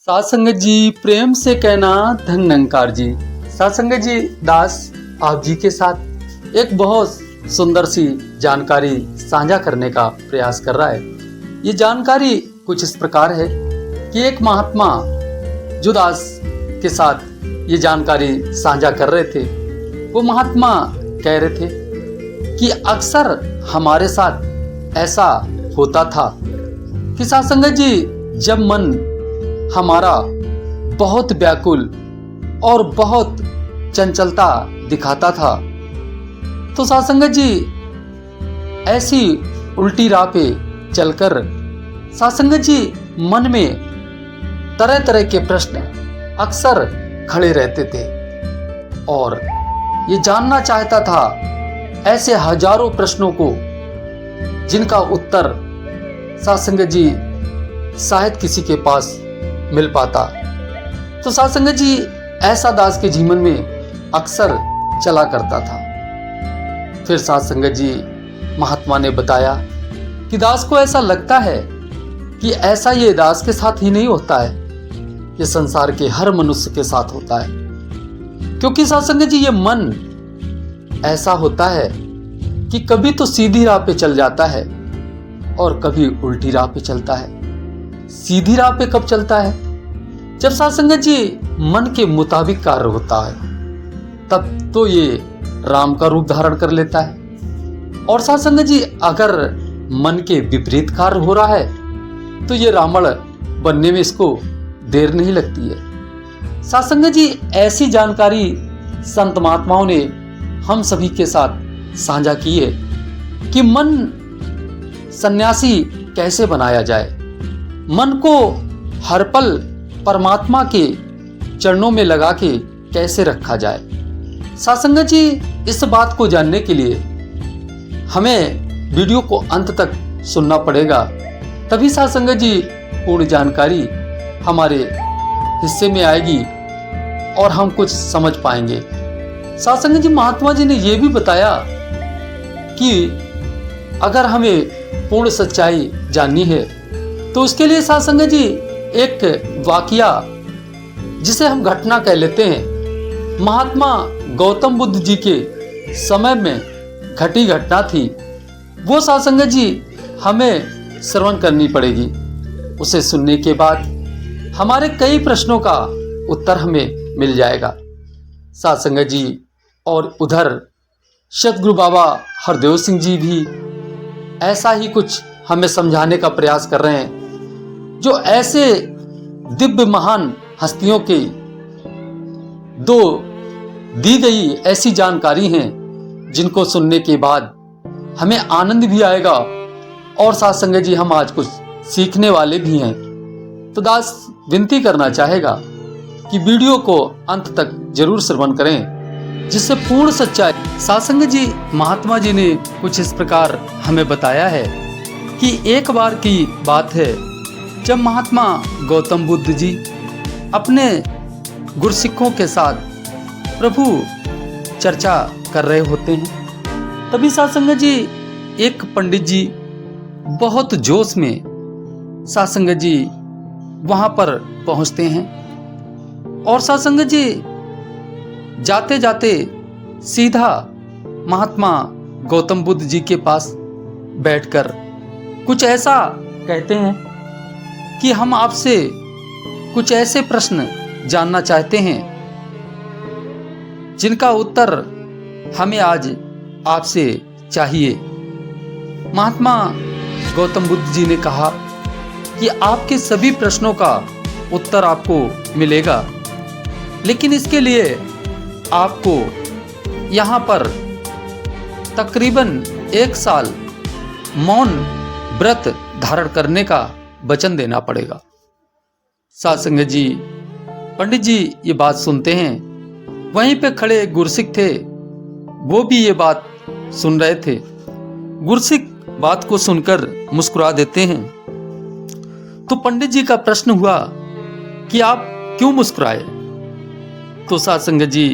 साध संगत जी प्रेम से कहना धन निरंकार जी। साध संगत जी, दास आप जी के साथ एक बहुत सुंदर सी जानकारी साझा करने का प्रयास कर रहा है। ये जानकारी कुछ इस प्रकार है कि एक महात्मा जो दास के साथ ये जानकारी साझा कर रहे थे, वो महात्मा कह रहे थे कि अक्सर हमारे साथ ऐसा होता था कि साध संगत जी, जब मन हमारा बहुत व्याकुल और बहुत चंचलता दिखाता था तो साध संगत जी ऐसी उल्टी राह पे चलकर साध संगत जी मन में तरह तरह के प्रश्न अक्सर खड़े रहते थे और ये जानना चाहता था ऐसे हजारों प्रश्नों को जिनका उत्तर साध संगत जी शायद किसी के पास मिल पाता। तो साध संगत जी ऐसा दास के जीवन में अक्सर चला करता था। फिर साध संगत जी महात्मा ने बताया कि दास को ऐसा लगता है कि ऐसा ये दास के साथ ही नहीं होता है, ये संसार के हर मनुष्य के साथ होता है। क्योंकि साध संगत जी ये मन ऐसा होता है कि कभी तो सीधी राह पे चल जाता है और कभी उल्टी राह पे चलता है। सीधी राह पे कब चलता है? जब साध संगत जी मन के मुताबिक कार्य होता है, तब तो ये राम का रूप धारण कर लेता है। और साध संगत जी अगर मन के विपरीत कार्य हो रहा है तो ये रावण बनने में इसको देर नहीं लगती है। साध संगत जी ऐसी जानकारी संत महात्माओं ने हम सभी के साथ साझा की है कि मन सन्यासी कैसे बनाया जाए, मन को हर पल परमात्मा के चरणों में लगा के कैसे रखा जाए। साध संगत जी इस बात को जानने के लिए हमें वीडियो को अंत तक सुनना पड़ेगा, तभी साध संगत जी पूर्ण जानकारी हमारे हिस्से में आएगी और हम कुछ समझ पाएंगे। साध संगत जी महात्मा जी ने यह भी बताया कि अगर हमें पूर्ण सच्चाई जाननी है तो उसके लिए साध संगत जी एक वाकया जिसे हम घटना कह लेते हैं, महात्मा गौतम बुद्ध जी के समय में घटी घटना थी, वो साध संगत जी हमें श्रवण करनी पड़ेगी। उसे सुनने के बाद हमारे कई प्रश्नों का उत्तर हमें मिल जाएगा। साध संगत जी और उधर सतगुरु बाबा हरदेव सिंह जी भी ऐसा ही कुछ हमें समझाने का प्रयास कर रहे हैं, जो ऐसे दिव्य महान हस्तियों के दो दी गई ऐसी जानकारी हैं जिनको सुनने के बाद हमें आनंद भी आएगा और साध संगत जी हम आज कुछ सीखने वाले भी हैं। तो दास विनती करना चाहेगा कि वीडियो को अंत तक जरूर श्रवण करें, जिससे पूर्ण सच्चाई। साध संगत जी महात्मा जी ने कुछ इस प्रकार हमें बताया है कि एक बार की बात है जब महात्मा गौतम बुद्ध जी अपने गुरसिखों के साथ प्रभु चर्चा कर रहे होते हैं, तभी साध संगत जी एक पंडित जी बहुत जोश में साध संगत जी वहां पर पहुंचते हैं और साध संगत जी जाते जाते सीधा महात्मा गौतम बुद्ध जी के पास बैठकर कुछ ऐसा कहते हैं कि हम आपसे कुछ ऐसे प्रश्न जानना चाहते हैं जिनका उत्तर हमें आज आपसे चाहिए। महात्मा गौतम बुद्ध जी ने कहा कि आपके सभी प्रश्नों का उत्तर आपको मिलेगा, लेकिन इसके लिए आपको यहाँ पर तकरीबन 1 साल मौन व्रत धारण करने का वचन देना पड़ेगा। साध संगत जी पंडित जी ये बात सुनते हैं, वहीं पे खड़े गुरसिख थे, वो भी ये बात सुन रहे थे। गुरसिख बात को सुनकर मुस्कुरा देते हैं। तो पंडित जी का प्रश्न हुआ कि आप क्यों मुस्कुराए? तो साध संगत जी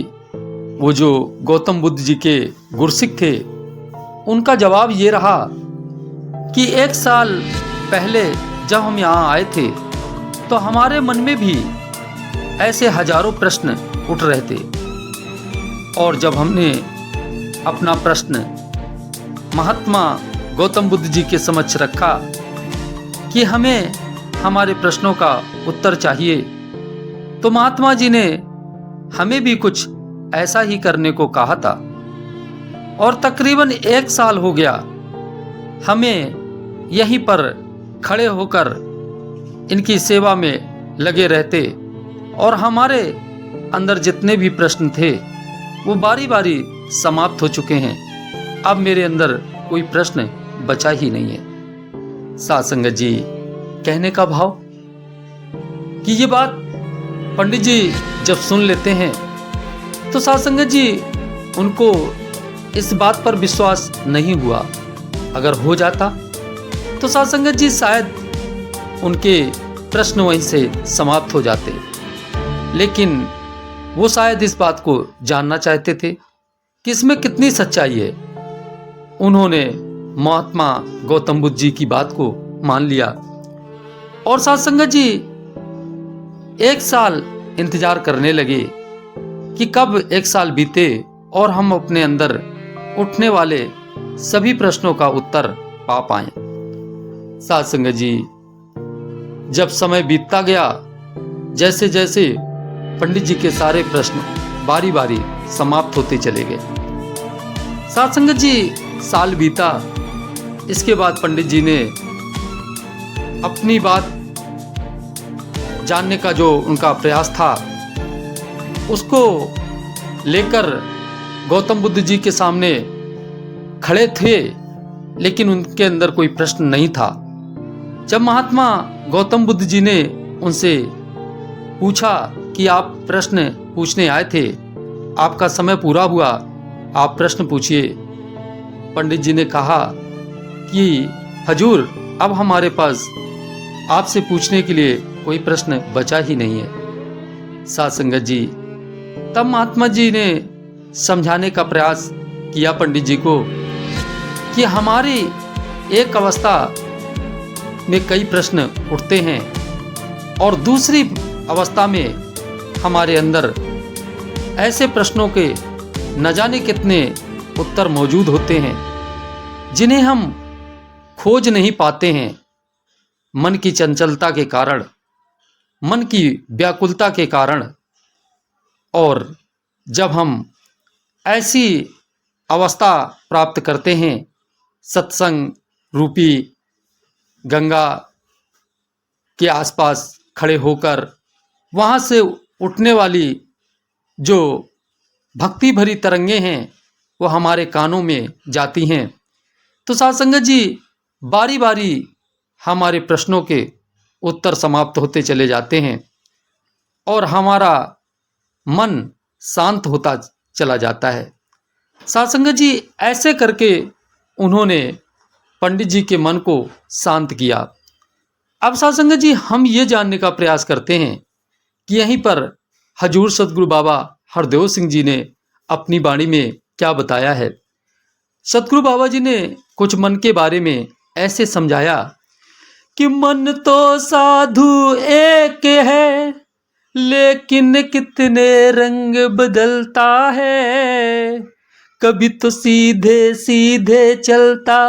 वो जो गौतम बुद्ध जी के गुरसिख थे, उनका जवाब ये रहा कि 1 साल पहले जब हम यहाँ आए थे तो हमारे मन में भी ऐसे हजारों प्रश्न उठ रहे थे। और जब हमने अपना प्रश्न महात्मा गौतम बुद्ध जी के समक्ष रखा कि हमें हमारे प्रश्नों का उत्तर चाहिए, तो महात्मा जी ने हमें भी कुछ ऐसा ही करने को कहा था। और तकरीबन 1 साल हो गया हमें यहीं पर खड़े होकर इनकी सेवा में लगे रहते, और हमारे अंदर जितने भी प्रश्न थे वो बारी बारी समाप्त हो चुके हैं। अब मेरे अंदर कोई प्रश्न बचा ही नहीं है। साध संगत जी, कहने का भाव कि ये बात पंडित जी जब सुन लेते हैं तो साध संगत जी उनको इस बात पर विश्वास नहीं हुआ। अगर हो जाता तो साध संगत जी शायद उनके प्रश्न वहीं से समाप्त हो जाते, लेकिन वो शायद इस बात को जानना चाहते थे कि इसमें कितनी सच्चाई है। उन्होंने महात्मा गौतम बुद्ध जी की बात को मान लिया और साध संगत जी 1 साल इंतजार करने लगे कि कब 1 साल बीते और हम अपने अंदर उठने वाले सभी प्रश्नों का उत्तर पा पाए। साध संगत जी, जब समय बीतता गया, जैसे जैसे पंडित जी के सारे प्रश्न बारी बारी समाप्त होते चले गए। साध संगत जी, साल बीता। इसके बाद पंडित जी ने अपनी बात जानने का जो उनका प्रयास था उसको लेकर गौतम बुद्ध जी के सामने खड़े थे, लेकिन उनके अंदर कोई प्रश्न नहीं था। जब महात्मा गौतम बुद्ध जी ने उनसे पूछा कि आप प्रश्न पूछने आए थे, आपका समय पूरा हुआ, आप प्रश्न पूछिए। पंडित जी ने कहा कि हजूर, अब हमारे पास आपसे पूछने के लिए कोई प्रश्न बचा ही नहीं है। साध संगत जी, तब महात्मा जी ने समझाने का प्रयास किया पंडित जी को कि हमारी एक अवस्था में कई प्रश्न उठते हैं और दूसरी अवस्था में हमारे अंदर ऐसे प्रश्नों के न जाने कितने उत्तर मौजूद होते हैं जिन्हें हम खोज नहीं पाते हैं। मन की चंचलता के कारण, मन की व्याकुलता के कारण। और जब हम ऐसी अवस्था प्राप्त करते हैं, सत्संग रूपी गंगा के आसपास खड़े होकर वहाँ से उठने वाली जो भक्ति भरी तरंगे हैं वो हमारे कानों में जाती हैं, तो साध संगत जी बारी बारी हमारे प्रश्नों के उत्तर समाप्त होते चले जाते हैं और हमारा मन शांत होता चला जाता है। साध संगत जी, ऐसे करके उन्होंने पंडित जी के मन को शांत किया। अब साध संगत जी, हम ये जानने का प्रयास करते हैं कि यहीं पर हजूर सतगुरु बाबा हरदेव सिंह जी ने अपनी वाणी में क्या बताया है। सतगुरु बाबा जी ने कुछ मन के बारे में ऐसे समझाया कि मन तो साधु एक है, लेकिन कितने रंग बदलता है। कभी तो सीधे सीधे चलता,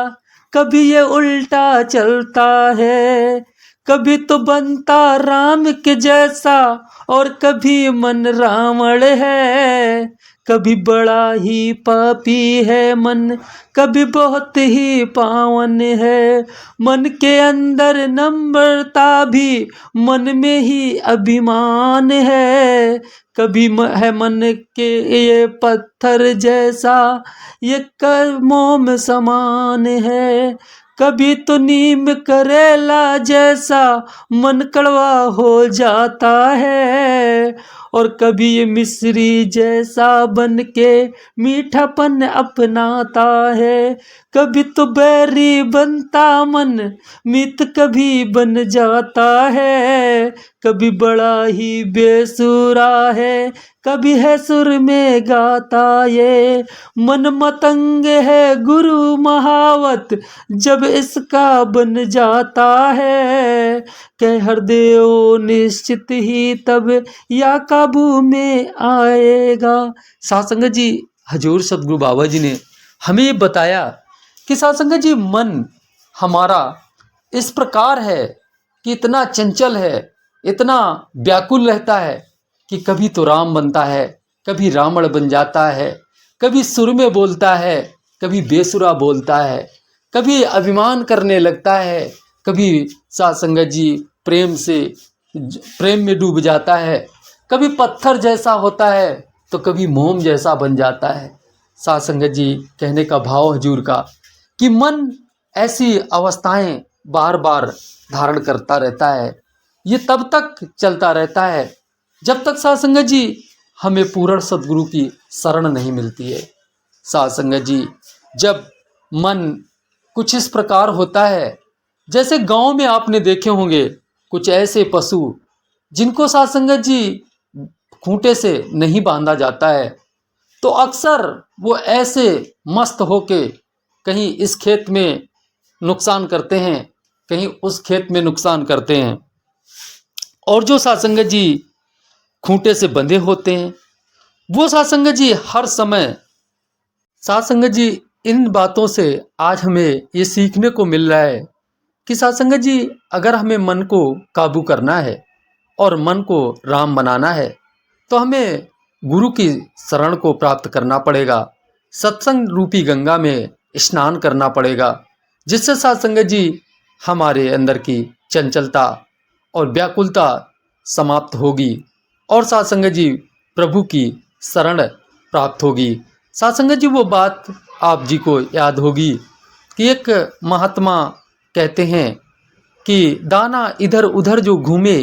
कभी ये उल्टा चलता है। कभी तो बनता राम के जैसा और कभी मन रावण है। कभी बड़ा ही पापी है मन, कभी बहुत ही पावन है। मन के अंदर नम्रता भी, मन में ही अभिमान है। कभी है मन के ये पत्थर जैसा, ये कर्मों में समान है। कभी तो नीम करेला जैसा मन कड़वा हो जाता है। और कभी ये मिश्री जैसा बन के मीठापन अपनाता है। कभी तो बैरी बनता मन, मित कभी बन जाता है। कभी बड़ा ही बेसुरा है, कभी है सुर में गाता ये, मन मतंग है गुरु महावत, जब इसका बन जाता है, कह हृदय निश्चित ही तब या काबू में आएगा। साथ संगत जी, हजूर सतगुरु बाबा जी ने हमें ये बताया कि साथ संगत जी, मन हमारा इस प्रकार है कि इतना चंचल है, इतना व्याकुल रहता है कि कभी तो राम बनता है, कभी रावण बन जाता है, कभी सुर में बोलता है, कभी बेसुरा बोलता है, कभी अभिमान करने लगता है, कभी साथ संगत जी प्रेम में डूब जाता है, कभी पत्थर जैसा होता है तो कभी मोम जैसा बन जाता है। साथ संगत जी, कहने का भाव हजूर का कि मन ऐसी अवस्थाएं बार बार धारण करता रहता है। ये तब तक चलता रहता है जब तक साथ संगत जी हमें पूर्ण सद्गुरु की शरण नहीं मिलती है। साथ संगत जी, जब मन कुछ इस प्रकार होता है, जैसे गांव में आपने देखे होंगे कुछ ऐसे पशु जिनको साथ संगत जी खूंटे से नहीं बांधा जाता है, तो अक्सर वो ऐसे मस्त होके कहीं इस खेत में नुकसान करते हैं, कहीं उस खेत में नुकसान करते हैं। और जो साथ संगत जी खूंटे से बंधे होते हैं, वो साथ संगत जी हर समय, साथ संगत जी इन बातों से आज हमें ये सीखने को मिल रहा है कि साथ संगत जी, अगर हमें मन को काबू करना है और मन को राम बनाना है तो हमें गुरु की शरण को प्राप्त करना पड़ेगा, सत्संग रूपी गंगा में स्नान करना पड़ेगा, जिससे साथ संगत जी हमारे अंदर की चंचलता और व्याकुलता समाप्त होगी और साथ संगत जी प्रभु की शरण प्राप्त होगी। साथ संगत जी, वो बात आप जी को याद होगी कि एक महात्मा कहते हैं कि दाना इधर उधर जो घूमे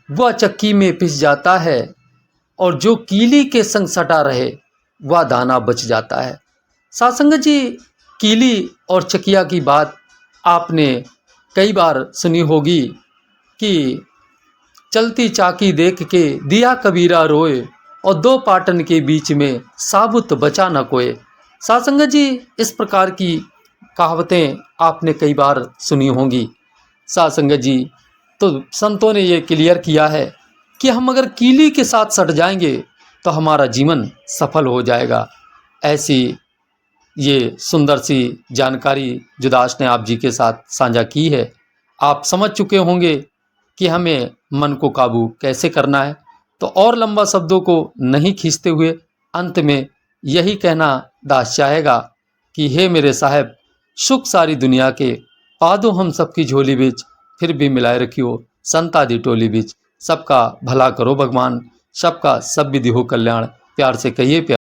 वह चक्की में पिस जाता है, और जो कीली के संग सटा रहे वह दाना बच जाता है। साथ संगत जी, कीली और चकिया की बात आपने कई बार सुनी होगी कि चलती चाकी देख के दिया कबीरा रोए, और दो पाटन के बीच में साबुत बचा न कोई। साथ संगत जी, इस प्रकार की कहावतें आपने कई बार सुनी होंगी। साथ संगत जी, तो संतों ने ये क्लियर किया है कि हम अगर कीली के साथ सट जाएंगे तो हमारा जीवन सफल हो जाएगा। ऐसी ये सुंदर सी जानकारी जो दास ने आप जी के साथ साझा की है, आप समझ चुके होंगे कि हमें मन को काबू कैसे करना है। तो और लंबा शब्दों को नहीं खींचते हुए अंत में यही कहना दास चाहेगा कि हे मेरे साहब, सुख सारी दुनिया के, पादो हम सबकी झोली बिच, फिर भी मिलाए रखियो संतादी टोली बिच। सबका भला करो भगवान, सबका सब विधि हो कल्याण, प्यार से कहिए प्यार।